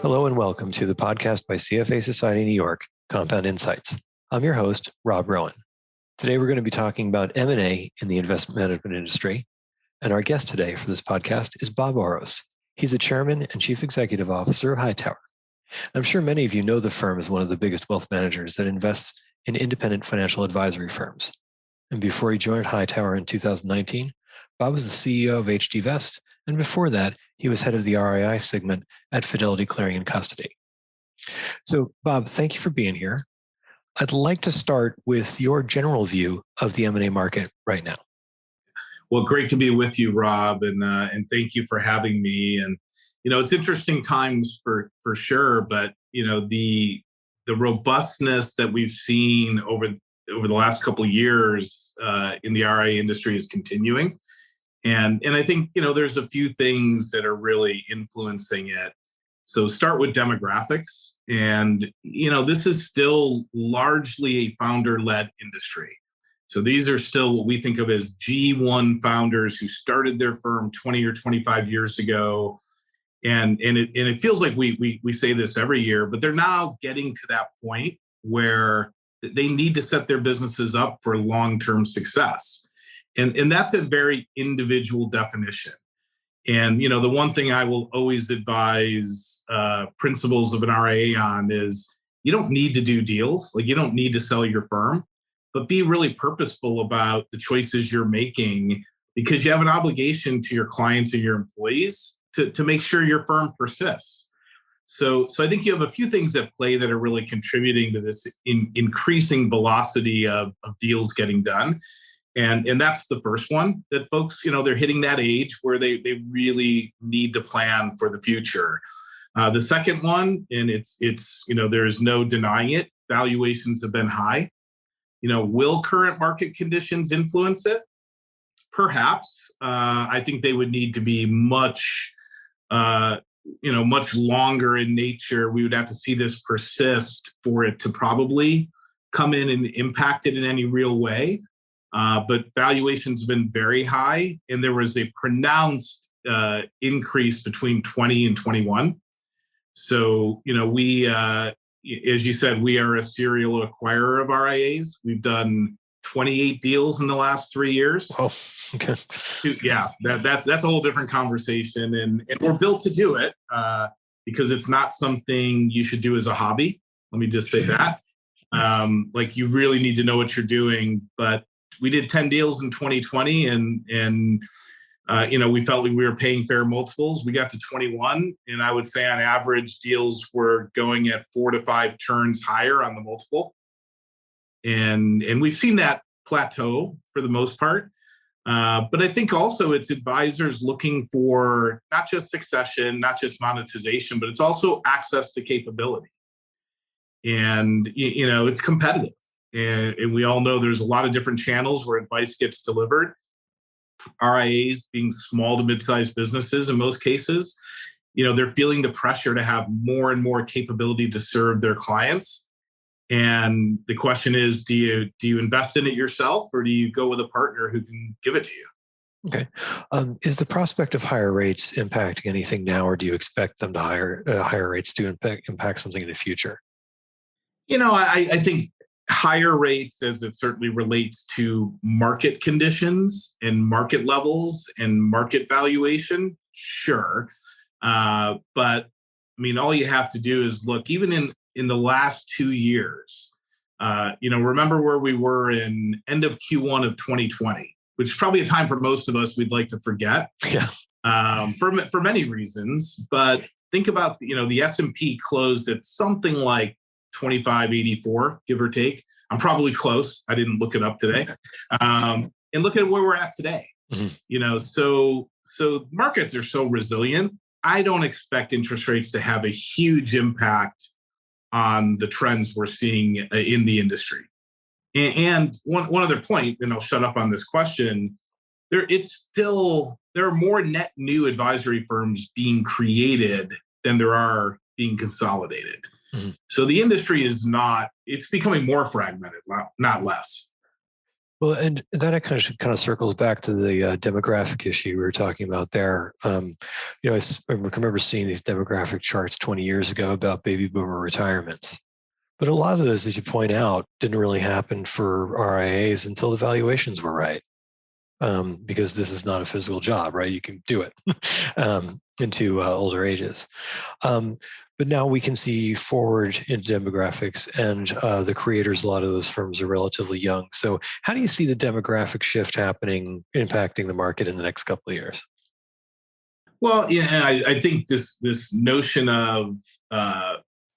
Hello and welcome to the podcast by CFA Society New York, Compound Insights. I'm your host, Rob Rowan. Today we're going to be talking about M&A in the investment management industry, and our guest today for this podcast is Bob Oros. He's the chairman and chief executive officer of Hightower. I'm sure many of you know the firm as one of the biggest wealth managers that invests in independent financial advisory firms. And before he joined Hightower in 2019, Bob was the CEO of HD Vest, and before that, he was head of the RII segment at Fidelity Clearing and Custody. So, Bob, thank you for being here. I'd like to start with your general view of the M&A market right now. Well, great to be with you, Rob, and thank you for having me. And it's interesting times for sure, but the robustness that we've seen over the last couple of years in the RIA industry is continuing. And I think there's a few things that are really influencing it. So start with demographics, and this is still largely a founder-led industry. So these are still what we think of as G1 founders who started their firm 20 or 25 years ago. And it feels like we say this every year, but they're now getting to that point where they need to set their businesses up for long-term success. And that's a very individual definition. And the one thing I will always advise principals of an RIA on is you don't need to do deals. Like, you don't need to sell your firm, but be really purposeful about the choices you're making, because you have an obligation to your clients and your employees to make sure your firm persists. So I think you have a few things at play that are really contributing to this increasing velocity of deals getting done. And that's the first one, that folks, they're hitting that age where they really need to plan for the future. The second one, and it's there's no denying it, valuations have been high. Will current market conditions influence it? Perhaps. I think they would need to be much longer in nature. We would have to see this persist for it to probably come in and impact it in any real way. But valuations have been very high, and there was a pronounced increase between 20 and 21. So, we, as you said, we are a serial acquirer of RIAs. We've done 28 deals in the last 3 years. Oh, okay. Yeah, that's a whole different conversation, and we're built to do it because it's not something you should do as a hobby. Let me just say that. Like, you really need to know what you're doing, but we did 10 deals in 2020, and we felt like we were paying fair multiples. We got to 21, and I would say on average deals were going at 4 to 5 turns higher on the multiple. And we've seen that plateau for the most part. But I think also it's advisors looking for not just succession, not just monetization, but it's also access to capability. And, it's competitive. And we all know there's a lot of different channels where advice gets delivered. RIAs being small to mid-sized businesses in most cases, they're feeling the pressure to have more and more capability to serve their clients. And the question is, do you invest in it yourself, or do you go with a partner who can give it to you? Okay. Is the prospect of higher rates impacting anything now, or do you expect them to higher rates to impact something in the future? I think higher rates, as it certainly relates to market conditions and market levels and market valuation, sure. But I mean, all you have to do is look, even in the last 2 years, remember where we were in end of Q1 of 2020, which is probably a time for most of us we'd like to forget. Yeah. For many reasons. But think about, the S&P closed at something like 2584, give or take. I'm probably close. I didn't look it up today. And look at where we're at today. Mm-hmm. So markets are so resilient. I don't expect interest rates to have a huge impact on the trends we're seeing in the industry. And one other point, and I'll shut up on this question. There are more net new advisory firms being created than there are being consolidated. Mm-hmm. So the industry it's becoming more fragmented, not less. Well, and that kind of circles back to the demographic issue we were talking about there. I remember seeing these demographic charts 20 years ago about baby boomer retirements. But a lot of those, as you point out, didn't really happen for RIAs until the valuations were right. Because this is not a physical job, right? You can do it into older ages. But now we can see forward into demographics, and the creators, a lot of those firms are relatively young. So how do you see the demographic shift happening, impacting the market in the next couple of years? Well, yeah, I think this notion of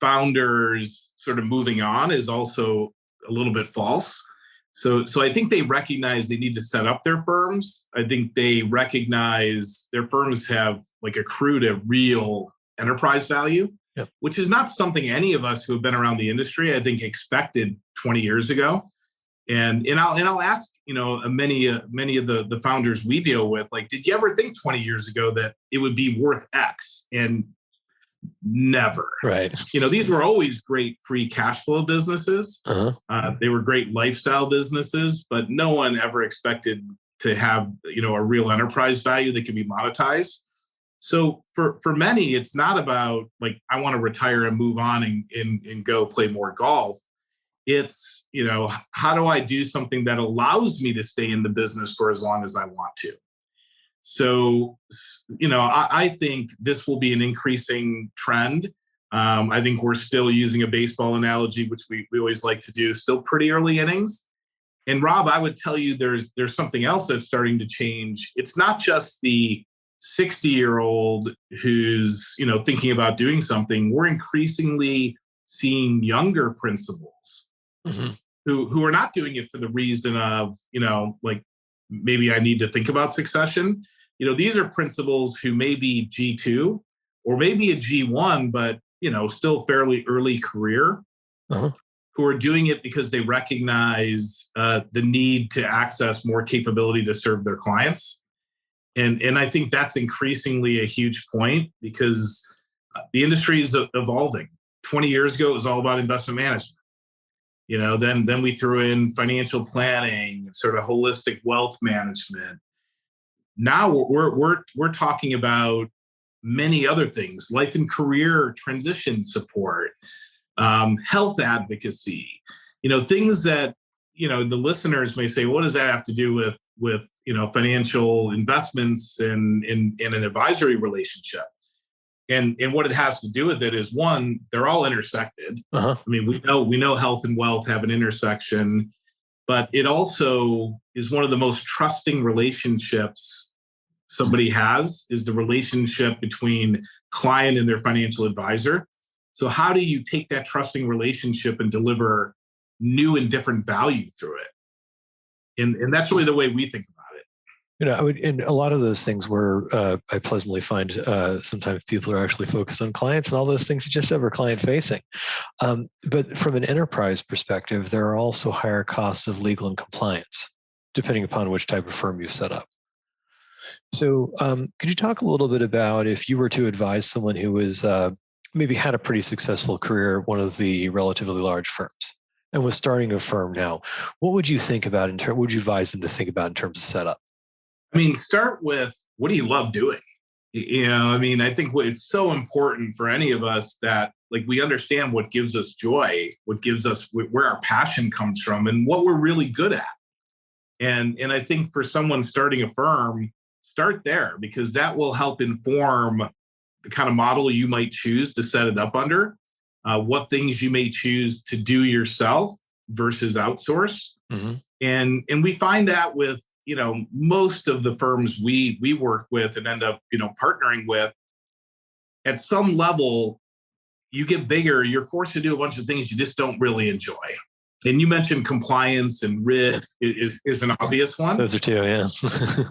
founders sort of moving on is also a little bit false. So I think they recognize they need to set up their firms. I think they recognize their firms have like accrued a real enterprise value, Yep. which is not something any of us who have been around the industry, I think, expected 20 years ago. And I'll ask, many of the founders we deal with, like, did you ever think 20 years ago that it would be worth X? And never. Right. These were always great free cash flow businesses. They were great lifestyle businesses, but no one ever expected to have, a real enterprise value that can be monetized. So for many, it's not about like, I want to retire and move on and go play more golf. It's, how do I do something that allows me to stay in the business for as long as I want to? So, I think this will be an increasing trend. I think we're still using a baseball analogy, which we always like to do, still pretty early innings. And Rob, I would tell you there's something else that's starting to change. It's not just the 60-year-old who's, thinking about doing something. We're increasingly seeing younger principals who are not doing it for the reason of, like, maybe I need to think about succession. These are principals who may be G2 or maybe a G1, but, still fairly early career, who are doing it because they recognize the need to access more capability to serve their clients. And I think that's increasingly a huge point because the industry is evolving. 20 years ago, it was all about investment management. Then we threw in financial planning, sort of holistic wealth management. Now we're talking about many other things, life and career transition support, health advocacy, things that, the listeners may say, what does that have to do with financial investments and in an advisory relationship? And what it has to do with it is, one, they're all intersected. I mean, we know health and wealth have an intersection, but it also is one of the most trusting relationships somebody has, is the relationship between client and their financial advisor. So how do you take that trusting relationship and deliver new and different value through it? And that's really the way we think about it. And a lot of those things where I pleasantly find sometimes people are actually focused on clients, and all those things just ever client facing. But from an enterprise perspective, there are also higher costs of legal and compliance, depending upon which type of firm you set up. So could you talk a little bit about if you were to advise someone who was maybe had a pretty successful career at one of the relatively large firms and was starting a firm now, what would you think about what would you advise them to think about in terms of setup? I mean, start with, what do you love doing? I think it's so important for any of us that, like, we understand what gives us joy, what gives us where our passion comes from, and what we're really good at. And I think for someone starting a firm, start there, because that will help inform the kind of model you might choose to set it up under, what things you may choose to do yourself versus outsource. And we find that with, most of the firms we work with and end up, partnering with, at some level, you get bigger, you're forced to do a bunch of things you just don't really enjoy. And you mentioned compliance and risk is an obvious one. Those are two, yeah.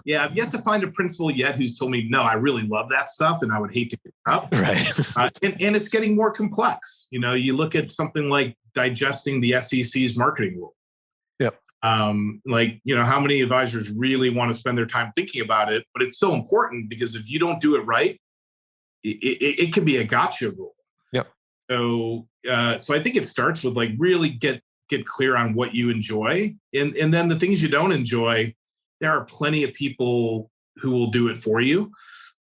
Yeah, I've yet to find a principal yet who's told me, no, I really love that stuff and I would hate to give it up. Right. And it's getting more complex. You look at something like digesting the SEC's marketing rule. Yep. How many advisors really want to spend their time thinking about it? But it's so important because if you don't do it right, it can be a gotcha rule. Yep. So I think it starts with, like, really get get clear on what you enjoy. And then the things you don't enjoy, there are plenty of people who will do it for you.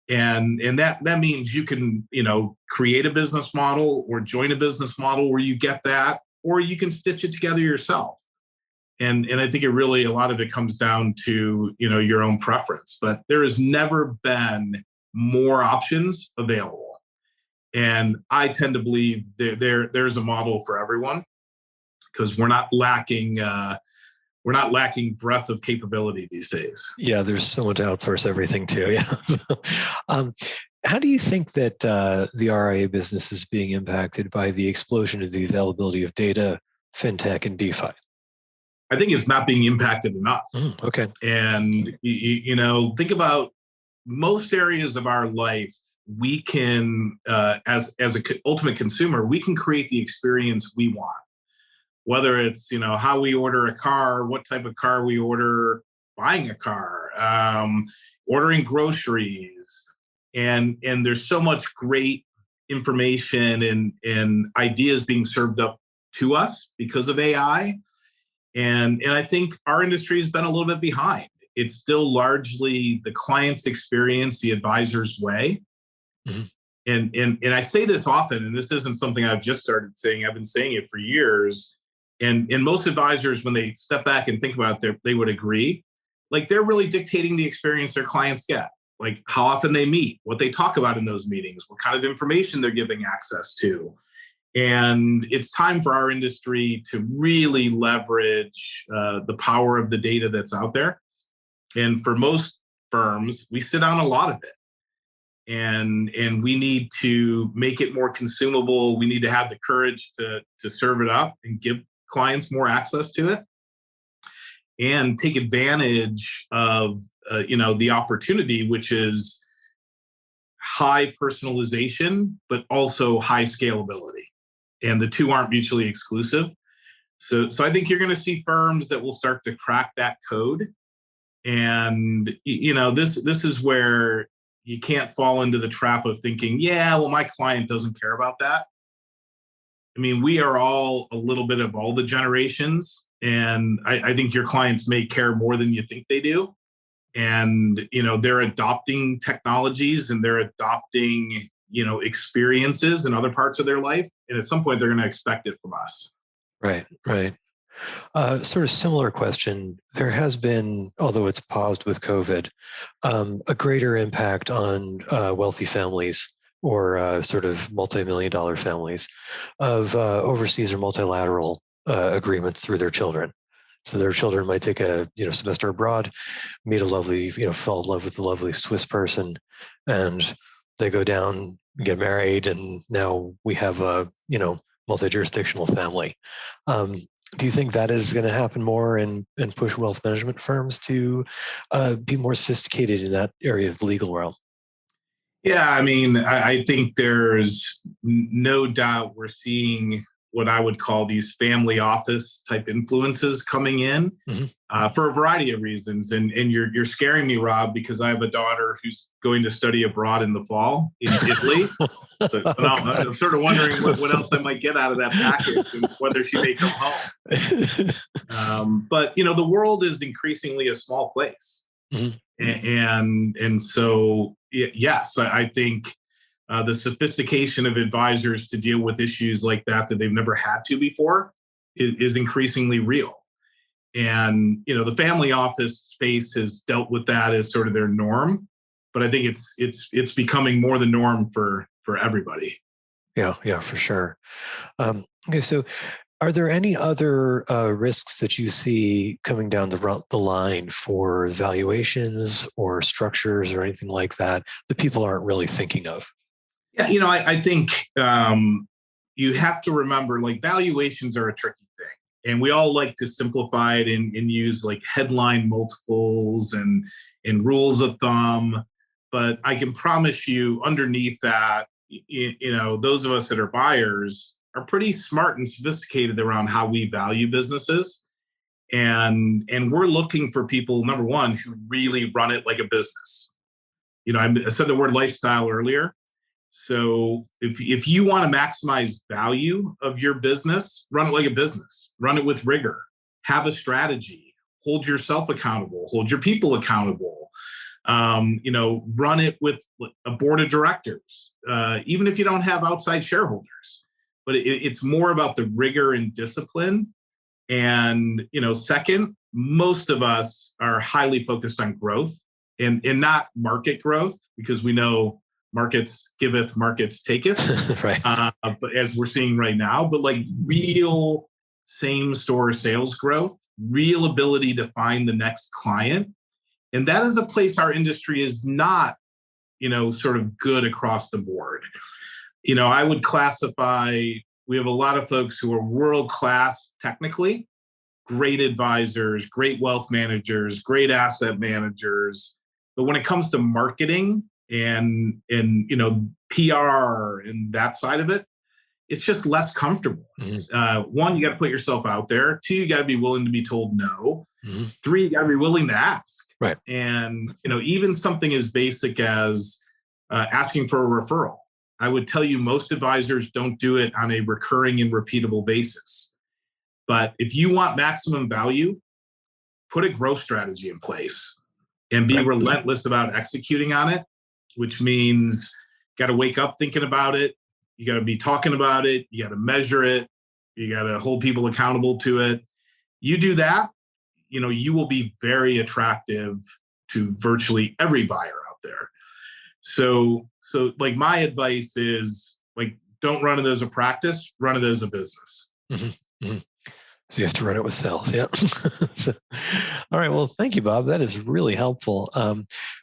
And that means you can, create a business model or join a business model where you get that, or you can stitch it together yourself. And I think a lot of it comes down to, your own preference. But there has never been more options available. And I tend to believe there's a model for everyone, because we're not lacking breadth of capability these days. Yeah, there's someone to outsource everything to. Yeah. How do you think that the RIA business is being impacted by the explosion of the availability of data, fintech, and DeFi? I think it's not being impacted enough. Okay. And think about most areas of our life. We can, as an ultimate consumer, we can create the experience we want. Whether it's how we order a car, what type of car we order, buying a car, ordering groceries, and there's so much great information and ideas being served up to us because of AI. And I think our industry has been a little bit behind. It's still largely the client's experience, the advisor's way. Mm-hmm. And I say this often, and this isn't something I've just started saying. I've been saying it for years. And most advisors, when they step back and think about it, they would agree. Like, they're really dictating the experience their clients get, like how often they meet, what they talk about in those meetings, what kind of information they're giving access to. And it's time for our industry to really leverage the power of the data that's out there. And for most firms, we sit on a lot of it. And we need to make it more consumable. We need to have the courage to serve it up and give clients more access to it, and take advantage of the opportunity, which is high personalization, but also high scalability. And the two aren't mutually exclusive. So I think you're going to see firms that will start to crack that code. And this is where you can't fall into the trap of thinking, my client doesn't care about that. I mean, we are all a little bit of all the generations, and I think your clients may care more than you think they do. And, they're adopting technologies, and they're adopting, experiences in other parts of their life. And at some point, they're going to expect it from us. Right. Sort of similar question. There has been, although it's paused with COVID, a greater impact on wealthy families, or sort of multi-million-dollar families, of overseas or multilateral agreements through their children. So their children might take a semester abroad, meet a lovely, fall in love with a lovely Swiss person, and they go down, get married, and now we have a multi-jurisdictional family. Do you think that is going to happen more and push wealth management firms to be more sophisticated in that area of the legal realm? Yeah, I mean, I think there's no doubt we're seeing what I would call these family office type influences coming in, for a variety of reasons. And you're scaring me, Rob, because I have a daughter who's going to study abroad in the fall in Italy. So I'm sort of wondering what else I might get out of that package and whether she may come home. But the world is increasingly a small place. And so, yes, I think the sophistication of advisors to deal with issues like that they've never had to before is increasingly real. And, the family office space has dealt with that as sort of their norm, but I think it's becoming more the norm for everybody. Yeah, for sure. Okay, so are there any other risks that you see coming down the line for valuations or structures or anything like that people aren't really thinking of? Yeah, I think you have to remember, like, valuations are a tricky thing. And we all like to simplify it and use like headline multiples and rules of thumb. But I can promise you, underneath that, those of us that are buyers are pretty smart and sophisticated around how we value businesses. And we're looking for people, number one, who really run it like a business. I said the word lifestyle earlier. So if you want to maximize value of your business, run it like a business, run it with rigor, have a strategy, hold yourself accountable, hold your people accountable. Run it with a board of directors, even if you don't have outside shareholders. But it's more about the rigor and discipline. And second, most of us are highly focused on growth and not market growth, because we know markets giveth, markets taketh. Right. But as we're seeing right now, but like real same store sales growth, real ability to find the next client. And that is a place our industry is not, sort of good across the board. I would classify, we have a lot of folks who are world-class technically, great advisors, great wealth managers, great asset managers. But when it comes to marketing and PR and that side of it, it's just less comfortable. Mm-hmm. One, you got to put yourself out there. Two, you got to be willing to be told no. Mm-hmm. Three, you got to be willing to ask. Right. And even something as basic as asking for a referral. I would tell you most advisors don't do it on a recurring and repeatable basis. But if you want maximum value, put a growth strategy in place and be relentless about executing on it, which means got to wake up thinking about it. You got to be talking about it. You got to measure it. You got to hold people accountable to it. You do that, you will be very attractive to virtually every buyer out there. So like my advice is don't run it as a practice, run it as a business. Mm-hmm. Mm-hmm. So you have to run it with sales. Yeah. All right. Well, thank you, Bob. That is really helpful.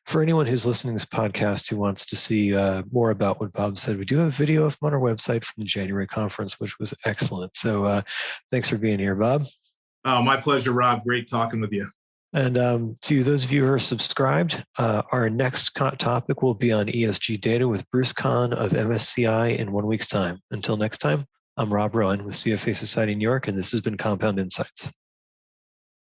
For anyone who's listening to this podcast who wants to see more about what Bob said, we do have a video up on our website from the January conference, which was excellent. So thanks for being here, Bob. Oh, my pleasure, Rob. Great talking with you. And to those of you who are subscribed, our next topic will be on ESG data with Bruce Kahn of MSCI in 1 week's time. Until next time, I'm Rob Rowan with CFA Society New York, and this has been Compound Insights.